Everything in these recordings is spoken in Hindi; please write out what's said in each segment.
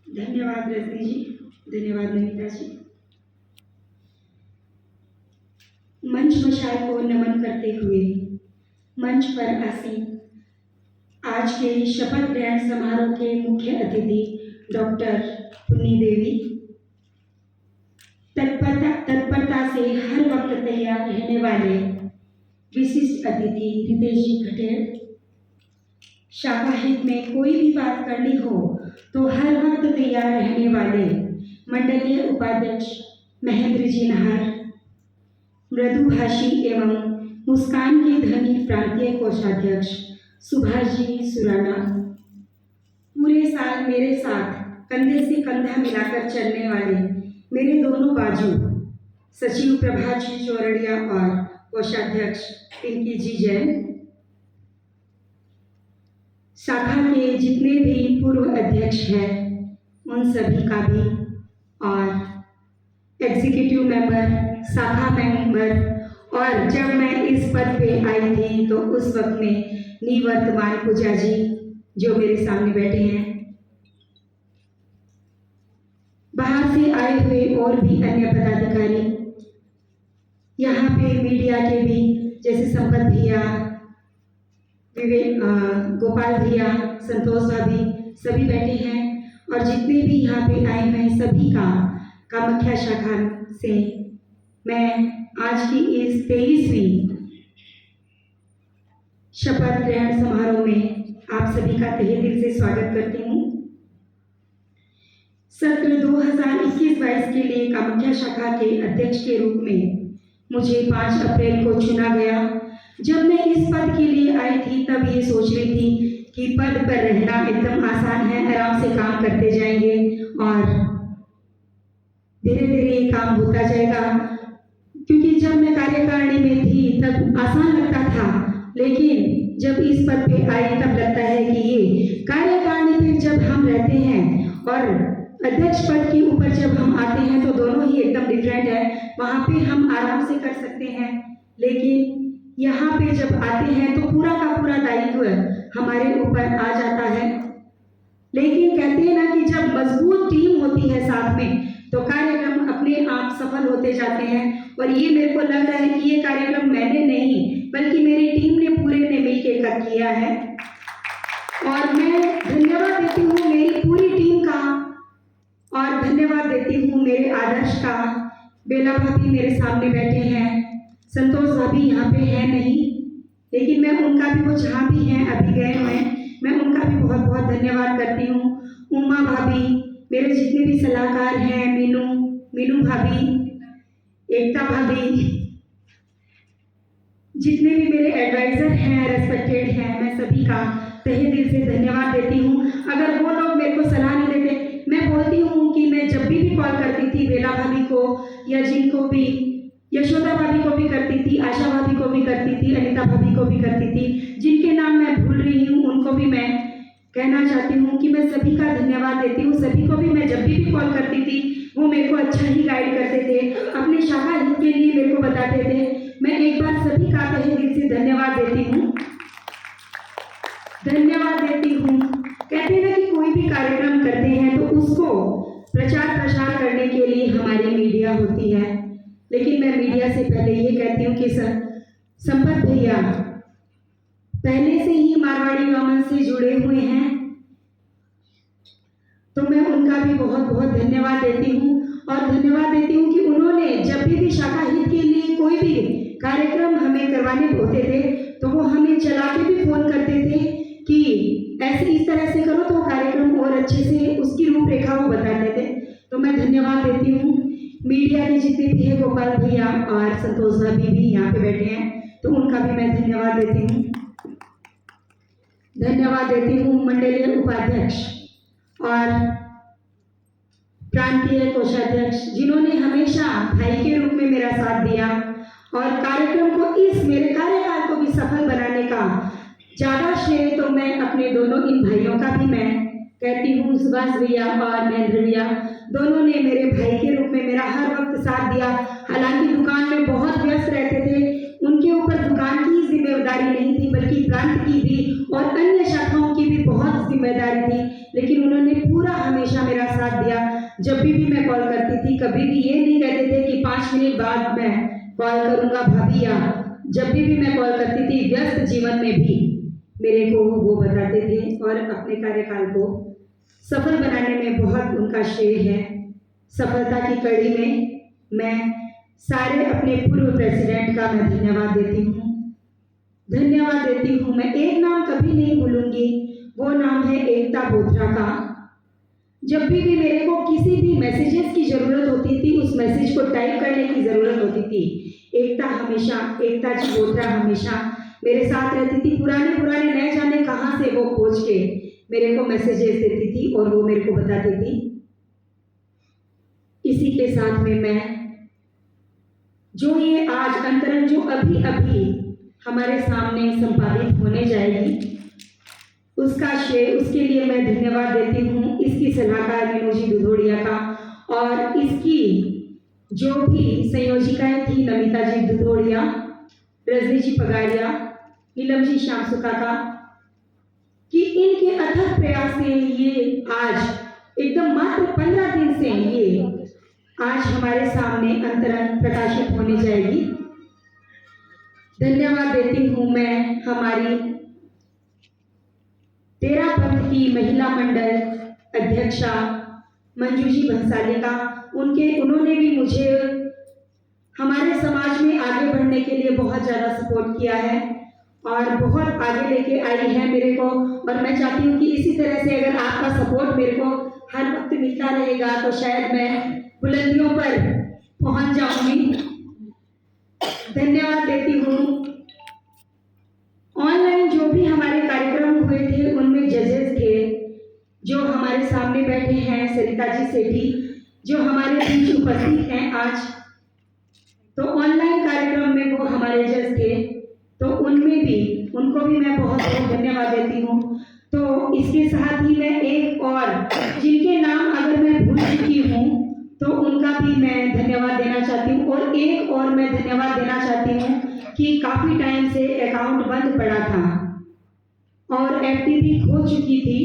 धन्यवाद रजनी जी, धन्यवाद नमिता जी। मंच मशाल को नमन करते हुए मंच पर आसीन आज के शपथ ग्रहण समारोह के मुख्य अतिथि डॉक्टर पुन्नी देवी, तत्परता से हर वक्त तैयार रहने वाले विशिष्ट अतिथि रितेश जी खटेड़, शाखा हित में कोई भी बात करनी हो तो हर वक्त तैयार रहने वाले मंडलीय उपाध्यक्ष महेंद्र जी नाहर, मृदुभाषी एवं मुस्कान की धनी प्रांतीय कोषाध्यक्ष सुभाष जी सुराना, पूरे साल मेरे साथ कंधे से कंधा मिलाकर चलने वाले मेरे दोनों बाजू सचिव प्रभात जी चौरड़िया और कोषाध्यक्ष पिंकी जी जैन, शाखा के जितने भी पूर्व अध्यक्ष हैं उन सभी का भी, और एग्जीक्यूटिव मेंबर, शाखा मेंबर, और जब मैं इस पद पे आई थी तो उस वक्त में निवर्तमान पूजा जी जो मेरे सामने बैठे हैं, बाहर से आए हुए और भी अन्य पदाधिकारी, यहाँ पे मीडिया के भी जैसे संपत भैया, गोपाल भैया, संतोष भाभी सभी बैठे हैं, और जितने भी यहाँ पे आए हैं सभी का कामाख्या शाखा से मैं आज की इस 23वीं शपथ ग्रहण समारोह में आप सभी का तहे दिल से स्वागत करती हूँ। सत्र 2021-22 के लिए कामाख्या शाखा के अध्यक्ष के रूप में मुझे 5 अप्रैल को चुना गया। जब मैं इस पद के लिए आई थी तब ये सोच रही थी कि पद पर रहना एकदम आसान है, आराम से काम करते जाएंगे और धीरे धीरे ये काम होता जाएगा, क्योंकि जब मैं कार्यकारिणी में थी तब आसान लगता था, लेकिन जब इस पद पे आई तब लगता है कि ये कार्यकारिणी पे जब हम रहते हैं और अध्यक्ष पद के ऊपर जब हम आते हैं तो दोनों ही एकदम डिफरेंट है। वहाँ पे हम आराम से कर सकते हैं, लेकिन यहाँ पे जब आते हैं तो पूरा का पूरा दायित्व हमारे ऊपर आ जाता है। लेकिन कहते हैं ना कि जब मजबूत टीम होती है साथ में तो कार्यक्रम अपने आप सफल होते जाते हैं, और ये मेरे को लग रहा है कि ये कार्यक्रम मैंने नहीं बल्कि मेरी टीम ने पूरे ने मिलकर किया है। और मैं धन्यवाद देती हूँ मेरी पूरी टीम का, और धन्यवाद देती हूँ मेरे आदर्श का। बेला भाभी मेरे सामने बैठे हैं, संतोष भाभी यहाँ पे है नहीं, लेकिन मैं उनका भी, वो जहाँ भी हैं अभी गए हुए हैं, मैं उनका भी बहुत बहुत धन्यवाद करती हूँ। उमा भाभी, मेरे जितने भी सलाहकार हैं, मीनू भाभी, एकता भाभी, जितने भी मेरे एडवाइजर हैं, रेस्पेक्टेड हैं, मैं सभी का तहे दिल से धन्यवाद देती हूँ। अगर वो लोग मेरे को सलाह नहीं देते, मैं बोलती हूँ कि मैं जब भी कॉल करती थी बेला भाभी को, या जिनको भी, यशोदा भाभी को भी करती थी, आशा भाभी को भी करती थी, अनिता भाभी को भी करती थी, जिनके नाम मैं भूल रही हूँ उनको भी मैं कहना चाहती हूँ कि मैं सभी का धन्यवाद देती हूँ। सभी को भी मैं जब भी कॉल करती थी वो मेरे को अच्छा ही गाइड करते थे, अपने शाखा हित के लिए मेरे को बताते थे। मैं एक बार सभी का तहे दिल से धन्यवाद देती हूँ, धन्यवाद देती हूँ। कहते हैं ना कि कोई भी कार्यक्रम करते हैं तो उसको प्रचार प्रसार करने के लिए हमारी मीडिया होती है, लेकिन मैं मीडिया से पहले ये कहती हूँ कि संपत भैया पहले से ही मारवाड़ी वामन से जुड़े हुए हैं, तो मैं उनका भी बहुत बहुत धन्यवाद देती हूँ। और धन्यवाद देती हूँ कि उन्होंने जब भी शाखा हित के लिए कोई भी कार्यक्रम हमें करवाने होते थे तो वो हमें चला के भी फोन करते थे कि ऐसे इस तरह से करो तो कार्यक्रम और अच्छे से उसकी रूपरेखा वो बताते थे। तो मैं धन्यवाद देती हूँ। मीडिया के जितने भी है, गोपाल भैया और संतोष भाभी भी यहाँ पे बैठे हैं, तो उनका भी मैं धन्यवाद देती हूँ। धन्यवाद देती हूँ मंडलीय उपाध्यक्ष और प्रांतीय कोषाध्यक्ष, जिन्होंने हमेशा भाई के रूप में मेरा साथ दिया और कार्यक्रम को, इस मेरे कार्यकाल को भी सफल बनाने का ज्यादा श्रेय तो मैं अपने दोनों इन भाइयों का भी मैं कहती हूँ। सुभाष भैया और महेंद्र भैया दोनों ने मेरे भाई के रूप में मेरा हर वक्त साथ दिया। हालांकि दुकान में बहुत व्यस्त रहते थे, उनके ऊपर दुकान की ही जिम्मेदारी नहीं थी बल्कि प्रांत की भी और अन्य शाखाओं की भी बहुत जिम्मेदारी थी, लेकिन उन्होंने पूरा हमेशा मेरा साथ दिया। जब भी मैं कॉल करती थी कभी भी ये नहीं कहते थे कि 5 मिनट बाद मैं कॉल करूंगा भाभी, या जब भी मैं कॉल करती थी व्यस्त जीवन में भी मेरे को वो बताते थे और अपने कार्यकाल को सफल बनाने में बहुत उनका श्रेय है। सफलता की कड़ी में मैं सारे अपने पूर्व प्रेसिडेंट का मैं धन्यवाद देती हूँ, धन्यवाद देती हूँ। मैं एक नाम कभी नहीं भूलूंगी, वो नाम है एकता बोथरा का। जब भी मेरे को किसी भी मैसेजेस की ज़रूरत होती थी, उस मैसेज को टाइप करने की ज़रूरत होती थी, एकता जी बोथरा हमेशा मेरे साथ रहती थी। पुराने नए जाने कहाँ से वो खोज के मेरे को मैसेजेस देती थी और वो मेरे को बताती थी। इसी के साथ में मैं जो ये आज अंतरंग जो अभी हमारे सामने संपादित होने जाएगी, उसका श्रेय उसके लिए मैं धन्यवाद देती हूँ इसकी सलाहकार मीनूजी दुधोड़िया का, और इसकी जो भी संयोजिकाएं थी नमिता जी दुधोड़िया, रजनी जी पगारिया, नीलम जी श्यामसुका का, कि इनके अथक प्रयास से ये आज एकदम मात्र 15 दिन से ये आज हमारे सामने अंतरंग प्रकाशित होने जाएगी। धन्यवाद देती हूँ मैं हमारी तेरा पंथ की महिला मंडल अध्यक्षा मंजू जी भंसाली का। उन्होंने भी मुझे हमारे समाज में आगे बढ़ने के लिए बहुत ज़्यादा सपोर्ट किया है और बहुत आगे लेके आई है मेरे को, और मैं चाहती हूँ कि इसी तरह से अगर आपका सपोर्ट मेरे को हर वक्त मिलता रहेगा तो शायद मैं बुलंदियों पर पहुंच जाऊंगी। धन्यवाद देती हूँ। ऑनलाइन जो भी हमारे कार्यक्रम हुए थे उनमें जजेस थे जो हमारे सामने बैठे हैं, सरिता जी सेठी जो हमारे बीच उपस्थित हैं आज, तो ऑनलाइन कार्यक्रम में वो हमारे जज थे, तो उनमें भी उनको भी मैं बहुत बहुत धन्यवाद देती हूँ। तो इसके साथ ही मैं एक और जिनके नाम अगर मैं भूल चुकी हूँ तो उनका भी मैं धन्यवाद देना चाहती हूँ, और एक और मैं धन्यवाद देना चाहती हूँ कि काफ़ी टाइम से अकाउंट बंद पड़ा था और एफडी भी खो चुकी थी,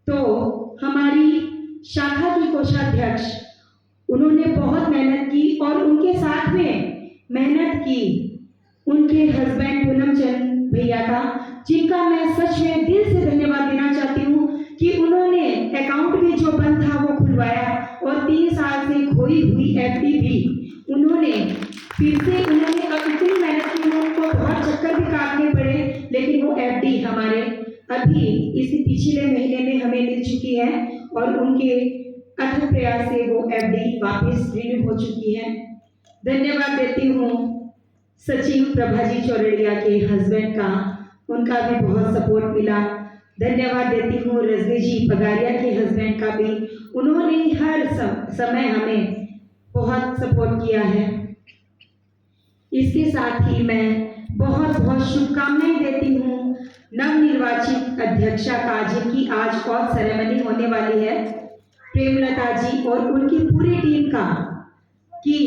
तो हमारी शाखा की कोषाध्यक्ष उन्होंने बहुत मेहनत की और उनके साथ में मेहनत की उनके हस्बैंड पूनम चंद भैया का, जिनका मैं सच में दिल से धन्यवाद देना चाहती हूँ कि उन्होंने अकाउंट भी जो बंद था वो खुलवाया और 3 साल से खोई हुई एफडी भी उन्होंने फिर से अब इतनी मेहनत की, उनको बहुत चक्कर भी काटने पड़े, लेकिन वो एफडी हमारे अभी इस पिछले महीने में हमें मिल चुकी है और उनके अथक प्रयास से वो एफडी वापस रिन्यू हो चुकी है। धन्यवाद देती हूँ सचिव प्रभाजी चौरड़िया के हस्बैंड का, उनका भी बहुत सपोर्ट मिला। धन्यवाद देती हूँ रजनी जी पगारिया के हस्बैंड का भी, उन्होंने हर समय हमें बहुत सपोर्ट किया है। इसके साथ ही मैं बहुत बहुत शुभकामनाएं देती हूँ नवनिर्वाचित अध्यक्षा का, जिनकी आज और सेरेमनी होने वाली है, प्रेमलता जी और उनकी पूरी टीम का, कि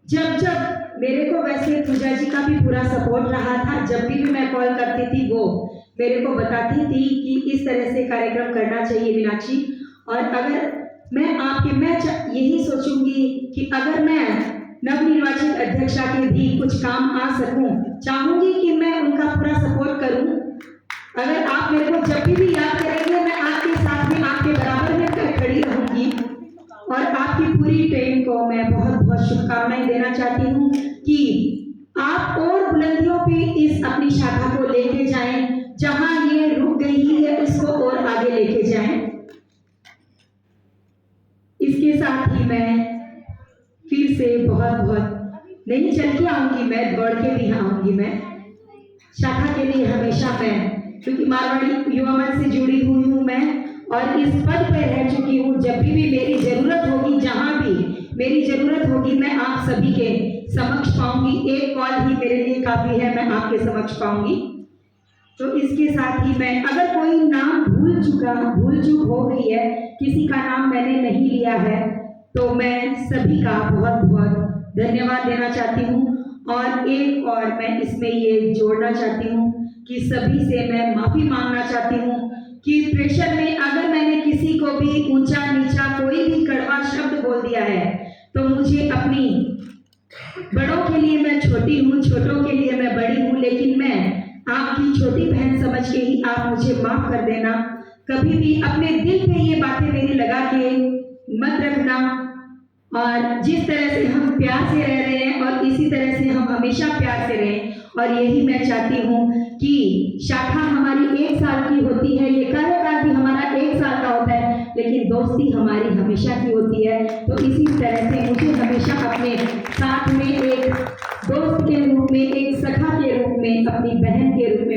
जब मेरे को वैसे पूजा जी का भी पूरा सपोर्ट रहा था, जब भी मैं कॉल करती थी वो मेरे को बताती थी कि इस तरह से कार्यक्रम करना चाहिए मीनाक्षी, और अगर मैं यही सोचूंगी कि अगर मैं नवनिर्वाचित अध्यक्षा के भी कुछ काम आ सकूं, चाहूंगी कि मैं उनका पूरा सपोर्ट करूं। अगर आप मेरे को जब भी याद करेंगे मैं आपके साथ में आपके बराबर में खड़ी रहूंगी, और आपकी पूरी टीम को मैं बहुत बहुत शुभकामनाएं देना चाहती हूँ कि आप और बुलंदियों पे इस अपनी शाखा को लेके जाएं, जहां ये रुक गई है उसको और आगे लेके जाएं। इसके साथ ही मैं फिर से बहुत बहुत नहीं चल के आऊंगी, मैं दौड़ के भी आऊंगी। मैं शाखा के लिए हमेशा मैं, क्योंकि मारवाड़ी युवा मंच से जुड़ी हुई हूँ मैं और इस पद पर रह चुकी हूँ, जब भी मेरी जरूरत होगी, जहाँ भी मेरी जरूरत होगी, मैं आप सभी के समक्ष पाऊंगी। एक कॉल ही मेरे लिए काफी है, मैं आपके समक्ष पाऊंगी। तो इसके साथ ही मैं, अगर कोई नाम भूल चूक हो गई है, किसी का नाम मैंने नहीं लिया है, तो मैं सभी का बहुत बहुत धन्यवाद देना चाहती हूँ। और एक और मैं इसमें ये जोड़ना चाहती हूँ कि सभी से मैं माफ़ी मांगना चाहती हूँ कि प्रेशर में अगर मैंने किसी को भी ऊंचा नीचा कोई भी कड़वा शब्द बोल दिया है तो मुझे अपनी बड़ों के लिए मैं छोटी हूँ, छोटों के लिए मैं बड़ी हूँ, लेकिन मैं आपकी छोटी बहन समझ के ही आप मुझे माफ कर देना। कभी भी अपने दिल पे ये बातें मेरी लगा के मत रखना। और जिस तरह से हम प्यार से रह रहे हैं और इसी तरह से हम हमेशा प्यार से रहें। और यही मैं चाहती हूँ कि शाखा हमारी 1 साल की होती है, ये कार्यकाल भी हमारा 1 साल का होता है, लेकिन दोस्ती हमारी हमेशा की होती है। तो इसी तरह से मुझे हमेशा अपने साथ में एक दोस्त के रूप में, एक सखा के रूप में, अपनी बहन के रूप में